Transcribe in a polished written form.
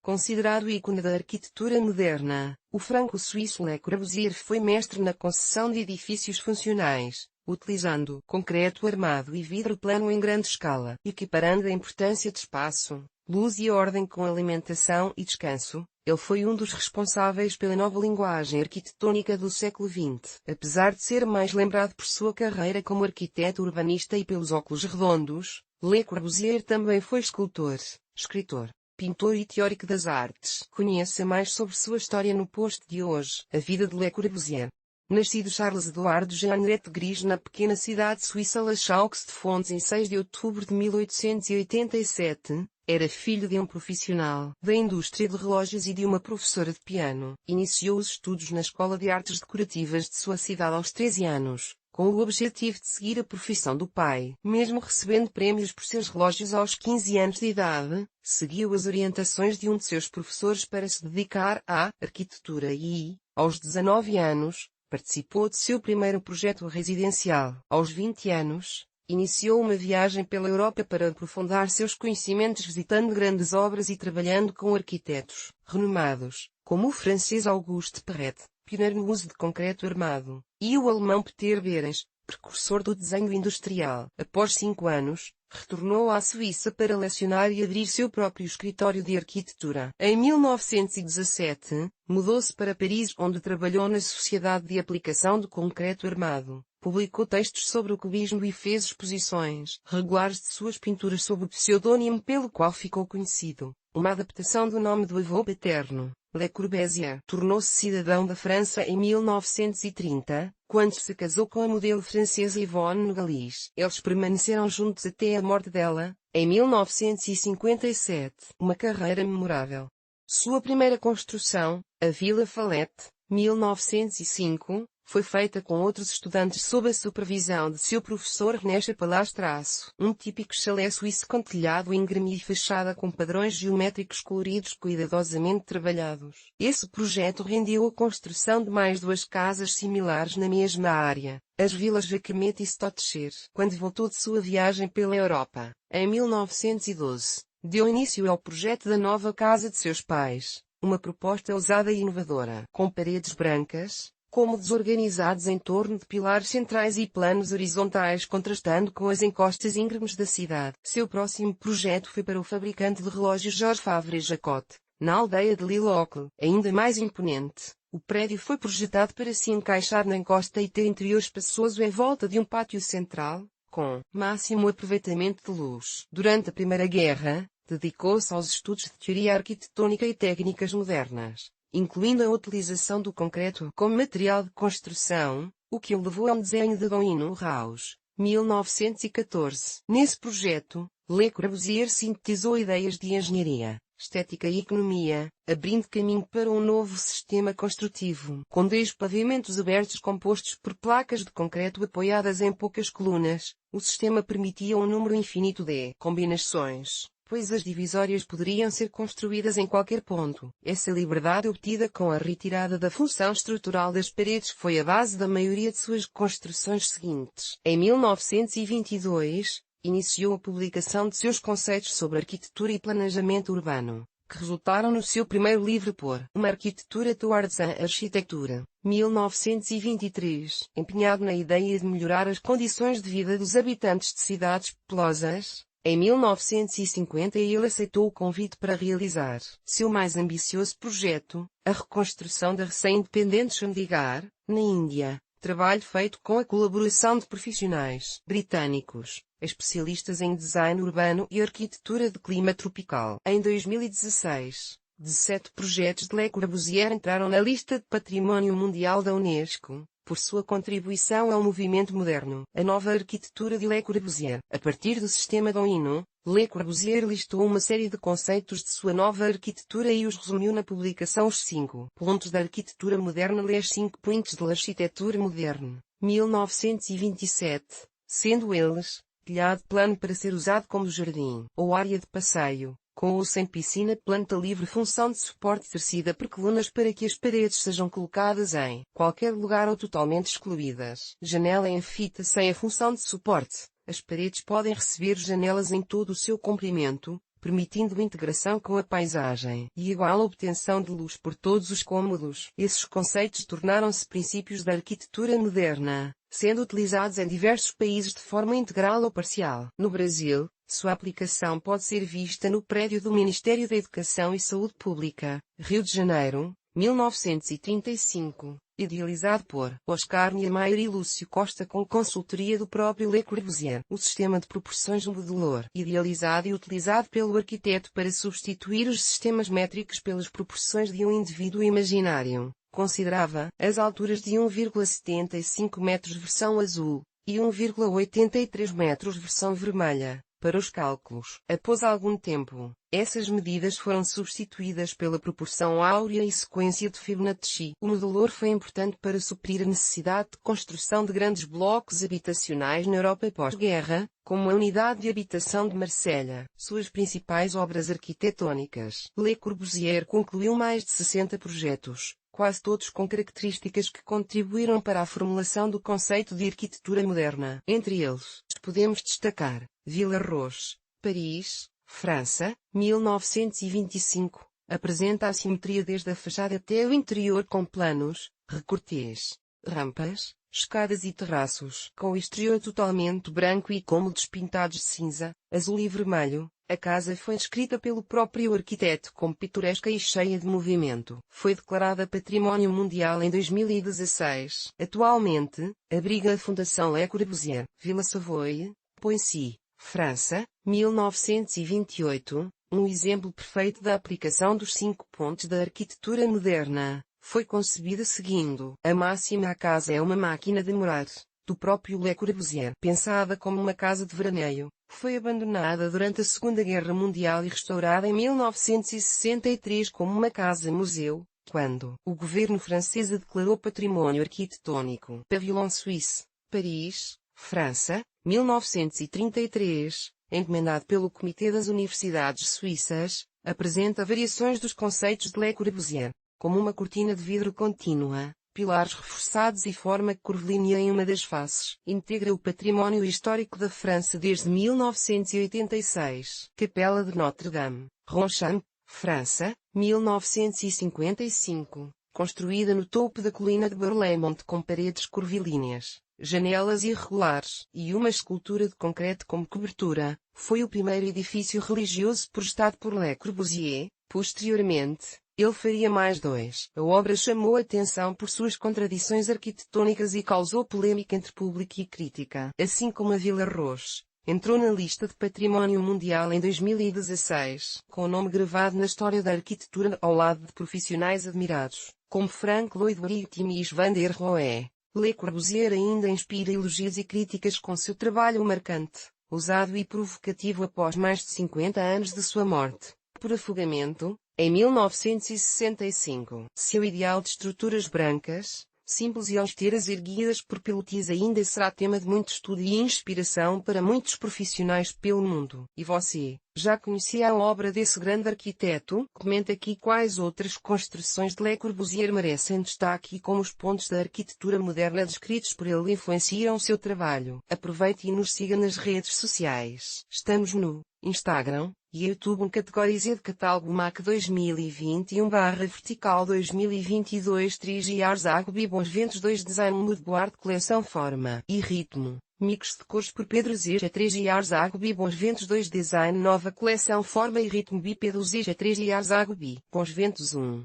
Considerado ícone da arquitetura moderna, o franco-suíço Le Corbusier foi mestre na concessão de edifícios funcionais, utilizando concreto armado e vidro plano em grande escala, equiparando a importância de espaço, luz e ordem com alimentação e descanso. Ele foi um dos responsáveis pela nova linguagem arquitetônica do século XX. Apesar de ser mais lembrado por sua carreira como arquiteto urbanista e pelos óculos redondos, Le Corbusier também foi escultor, escritor, pintor e teórico das artes. Conheça mais sobre sua história no post de hoje. A vida de Le Corbusier. Nascido Charles Eduardo Jeanneret Gris na pequena cidade suíça La Chaux-de-Fonds em 6 de outubro de 1887, era filho de um profissional da indústria de relógios e de uma professora de piano. Iniciou os estudos na Escola de Artes Decorativas de sua cidade aos 13 anos, com o objetivo de seguir a profissão do pai. Mesmo recebendo prémios por seus relógios aos 15 anos de idade, seguiu as orientações de um de seus professores para se dedicar à arquitetura e, aos 19 anos, participou de seu primeiro projeto residencial. Aos 20 anos, iniciou uma viagem pela Europa para aprofundar seus conhecimentos visitando grandes obras e trabalhando com arquitetos renomados, como o francês Auguste Perret, pioneiro no uso de concreto armado, e o alemão Peter Behrens, precursor do desenho industrial. Após 5 anos, retornou à Suíça para lecionar e abrir seu próprio escritório de arquitetura. Em 1917, mudou-se para Paris, onde trabalhou na Sociedade de Aplicação de Concreto Armado. Publicou textos sobre o cubismo e fez exposições regulares de suas pinturas sob o pseudônimo pelo qual ficou conhecido. Uma adaptação do nome do avô paterno, Le Corbusier, tornou-se cidadão da França em 1930, quando se casou com a modelo francesa Yvonne Galis. Eles permaneceram juntos até a morte dela, em 1957. Uma carreira memorável. Sua primeira construção, a Vila Falette, 1905, foi feita com outros estudantes sob a supervisão de seu professor René Chapelain. Um típico chalé suíço com telhado íngreme e fachada com padrões geométricos coloridos cuidadosamente trabalhados. Esse projeto rendeu a construção de mais 2 casas similares na mesma área, as vilas Jacquemet e Stottcher. Quando voltou de sua viagem pela Europa, em 1912, deu início ao projeto da nova casa de seus pais, uma proposta ousada e inovadora, com paredes brancas, cômodos organizados em torno de pilares centrais e planos horizontais contrastando com as encostas íngremes da cidade. Seu próximo projeto foi para o fabricante de relógios Georges Favre-Jacot, na aldeia de Lille-Ocle. Ainda mais imponente, o prédio foi projetado para se encaixar na encosta e ter interior espaçoso em volta de um pátio central, com máximo aproveitamento de luz. Durante a Primeira Guerra, dedicou-se aos estudos de teoria arquitetônica e técnicas modernas, incluindo a utilização do concreto como material de construção, o que o levou ao desenho de Dom Rausch, 1914. Nesse projeto, Le Corbusier sintetizou ideias de engenharia, estética e economia, abrindo caminho para um novo sistema construtivo. Com 10 pavimentos abertos compostos por placas de concreto apoiadas em poucas colunas, o sistema permitia um número infinito de combinações, pois as divisórias poderiam ser construídas em qualquer ponto. Essa liberdade obtida com a retirada da função estrutural das paredes foi a base da maioria de suas construções seguintes. Em 1922, iniciou a publicação de seus conceitos sobre arquitetura e planejamento urbano, que resultaram no seu primeiro livro Por uma arquitetura towards a arquitetura, 1923. Empenhado na ideia de melhorar as condições de vida dos habitantes de cidades populosas, em 1950 ele aceitou o convite para realizar seu mais ambicioso projeto, a reconstrução da recém-independente Chandigarh, na Índia, trabalho feito com a colaboração de profissionais britânicos, especialistas em design urbano e arquitetura de clima tropical. Em 2016, 17 projetos de Le Corbusier entraram na lista de Património Mundial da Unesco, por sua contribuição ao movimento moderno. A nova arquitetura de Le Corbusier. A partir do sistema Dom Le Corbusier listou uma série de conceitos de sua nova arquitetura e os resumiu na publicação Os 5 Pontos da Arquitetura Moderna. Les 5 Points de l'Architecture Moderne, 1927, sendo eles: telhado plano para ser usado como jardim, ou área de passeio, com ou sem piscina, planta livre, função de suporte tecida por colunas para que as paredes sejam colocadas em qualquer lugar ou totalmente excluídas. Janela em fita sem a função de suporte. As paredes podem receber janelas em todo o seu comprimento, permitindo integração com a paisagem e igual obtenção de luz por todos os cômodos. Esses conceitos tornaram-se princípios da arquitetura moderna, sendo utilizados em diversos países de forma integral ou parcial. No Brasil, sua aplicação pode ser vista no prédio do Ministério da Educação e Saúde Pública, Rio de Janeiro, 1935, idealizado por Oscar Niemeyer e Lúcio Costa com consultoria do próprio Le Corbusier. O sistema de proporções modulor, idealizado e utilizado pelo arquiteto para substituir os sistemas métricos pelas proporções de um indivíduo imaginário, considerava as alturas de 1,75 metros versão azul e 1,83 metros versão vermelha para os cálculos. Após algum tempo, essas medidas foram substituídas pela proporção áurea e sequência de Fibonacci. O modulor foi importante para suprir a necessidade de construção de grandes blocos habitacionais na Europa pós-guerra, como a Unidade de Habitação de Marselha. Suas principais obras arquitetônicas. Le Corbusier concluiu mais de 60 projetos, quase todos com características que contribuíram para a formulação do conceito de arquitetura moderna. Entre eles, podemos destacar Villa-Roche, Paris, França, 1925. Apresenta a simetria desde a fachada até o interior com planos, recortes, rampas, escadas e terraços. Com o exterior totalmente branco e cômodos pintados de cinza, azul e vermelho, a casa foi descrita pelo próprio arquiteto como pitoresca e cheia de movimento. Foi declarada Património Mundial em 2016. Atualmente, abriga a Fundação Le Corbusier. Villa Savoye, Poissy, França, 1928, um exemplo perfeito da aplicação dos 5 pontos da arquitetura moderna. Foi concebida seguindo a máxima: a casa é uma máquina de morar, do próprio Le Corbusier. Pensada como uma casa de veraneio, foi abandonada durante a Segunda Guerra Mundial e restaurada em 1963 como uma casa-museu, quando o governo francês a declarou patrimônio arquitetônico. Pavillon Suisse, Paris, França, 1933, encomendado pelo Comitê das Universidades Suíças, apresenta variações dos conceitos de Le Corbusier, como uma cortina de vidro contínua, pilares reforçados e forma curvilínea em uma das faces. Integra o património histórico da França desde 1986. Capela de Notre-Dame, Ronchamp, França, 1955. Construída no topo da colina de Berlaymont com paredes curvilíneas, janelas irregulares e uma escultura de concreto como cobertura, foi o primeiro edifício religioso projetado por Le Corbusier. Posteriormente, ele faria mais 2. A obra chamou a atenção por suas contradições arquitetônicas e causou polêmica entre público e crítica. Assim como a Villa-Roche, entrou na lista de Património Mundial em 2016, com o nome gravado na história da arquitetura ao lado de profissionais admirados, como Frank Lloyd Wright e Mies van der Rohe. Le Corbusier ainda inspira elogios e críticas com seu trabalho marcante, ousado e provocativo após mais de 50 anos de sua morte, por afogamento, em 1965. Seu ideal de estruturas brancas, simples e austeras erguidas por pilotis ainda será tema de muito estudo e inspiração para muitos profissionais pelo mundo. E você, já conhecia a obra desse grande arquiteto? Comente aqui quais outras construções de Le Corbusier merecem destaque e como os pontos da arquitetura moderna descritos por ele influenciam seu trabalho. Aproveite e nos siga nas redes sociais. Estamos no Instagram e YouTube categoria de catálogo MAC 2021/vertical 2022 3 Years Ago Bons Ventos 2 Design Moodboard Coleção Forma e Ritmo Mix de cores por Pedro Zija 3 Years Ago Bons Ventos 2 Design Nova Coleção Forma e Ritmo B Pedro Zija 3 Years Ago Bons Ventos 1